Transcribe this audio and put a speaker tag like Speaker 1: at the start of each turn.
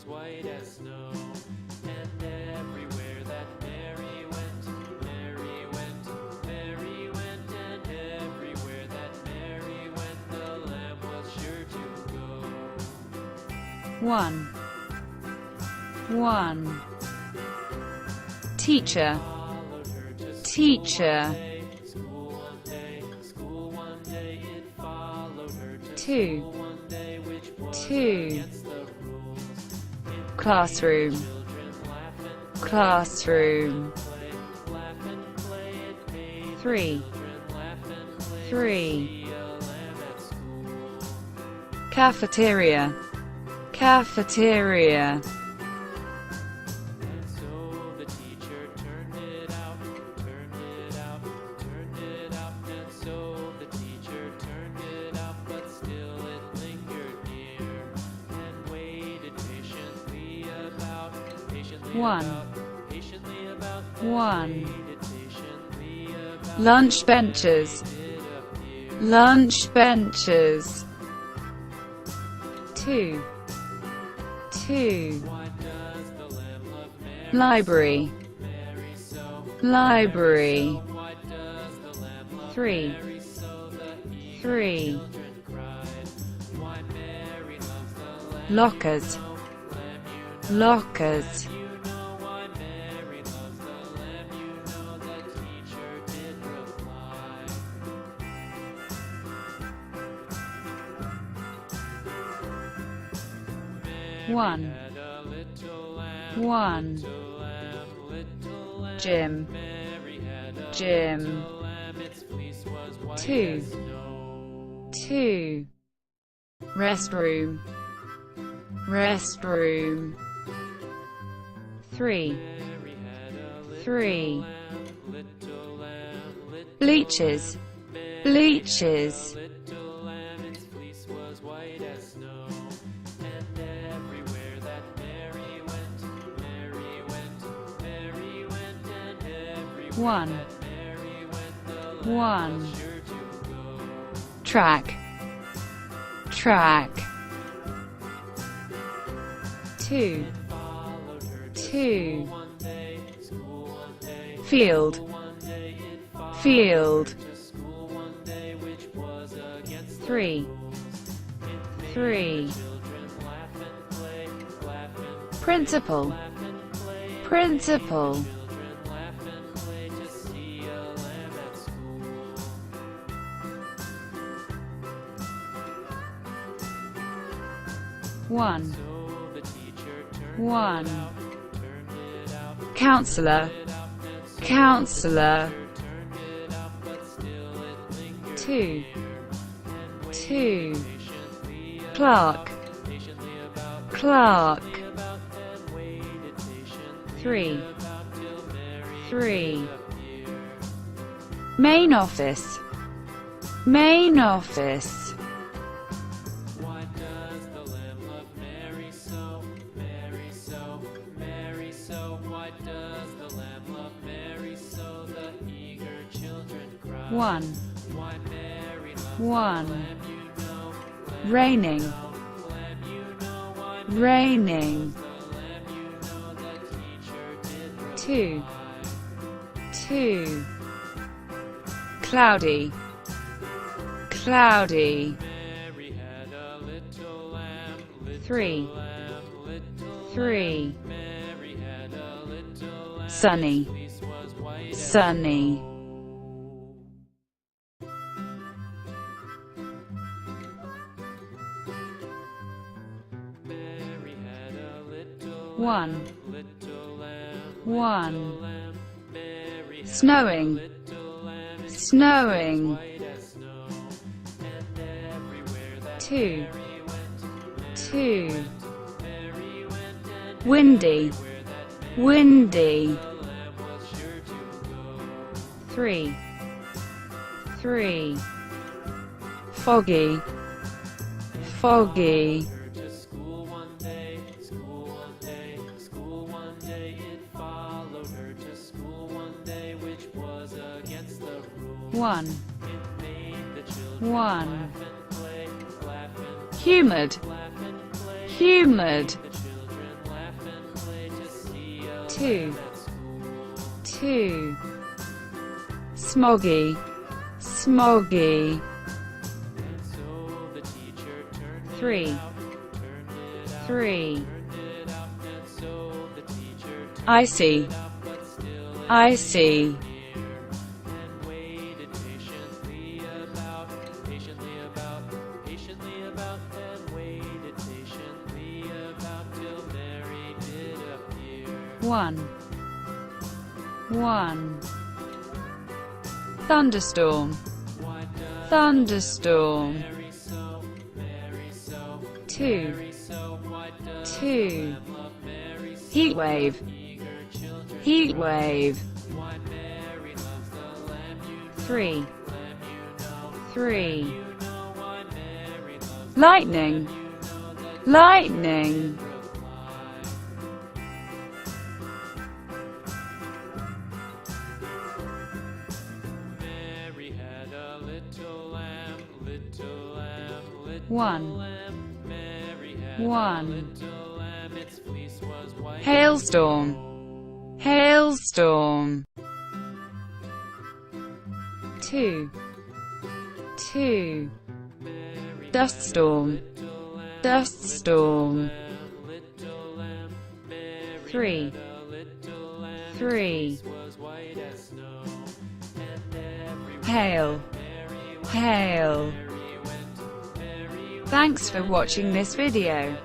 Speaker 1: was white as snow. And everywhere that Mary went, Mary went, Mary went, and everywhere that Mary went, the lamb was sure to go.
Speaker 2: 1. Teacher, teacher. 2. Classroom, classroom. 3. Cafeteria, cafeteria. One. Lunch benches, lunch benches. 2. Library, library. 3. Lockers, lockers. 1. Gym, gym. 2. Restroom, restroom. 3. Bleachers, bleachers. 1. Track, track. 2. Field, field. 3. Principal, principal. 1. Counselor, counselor. 2. Clerk, clerk. 3. Main office, main office. 1. Raining, raining. 2. Cloudy, cloudy. 3. Sunny, sunny. 1. Snowing, snowing. 2. Windy, windy. 3. Foggy, foggy. 1. Humid, humid. 2, 2. Smoggy, smoggy. 3, 3. Icy, icy.
Speaker 1: Patiently about, and waited patiently about till Mary did appear.
Speaker 2: 1, 1. Thunderstorm,
Speaker 1: Why does
Speaker 2: thunderstorm.
Speaker 1: Mary so, Mary so,
Speaker 2: 2,
Speaker 1: Mary so? Why does
Speaker 2: 2.
Speaker 1: love Mary so?
Speaker 2: Heat wave,
Speaker 1: Eager children,
Speaker 2: heat wave.
Speaker 1: why Mary loves the lamb, you know,
Speaker 2: 3,
Speaker 1: lamb, you know,
Speaker 2: 3.
Speaker 1: you know why Mary loves
Speaker 2: Lightning, lightning.
Speaker 1: Mary had a little lamb, little lamb, little
Speaker 2: 1,
Speaker 1: lamb. Mary had
Speaker 2: 1.
Speaker 1: a little lamb, its fleece was white.
Speaker 2: Hailstorm, hailstorm. 2, 2.
Speaker 1: Mary
Speaker 2: Dust storm,
Speaker 1: little lamb,
Speaker 2: dust storm.
Speaker 1: little lamb. Mary
Speaker 2: 3,
Speaker 1: had a little lamb,
Speaker 2: 3.
Speaker 1: was white as snow, and everywhere
Speaker 2: Hail,
Speaker 1: Mary went,
Speaker 2: hail.
Speaker 1: Mary went, Mary went.
Speaker 2: Thanks for watching this video.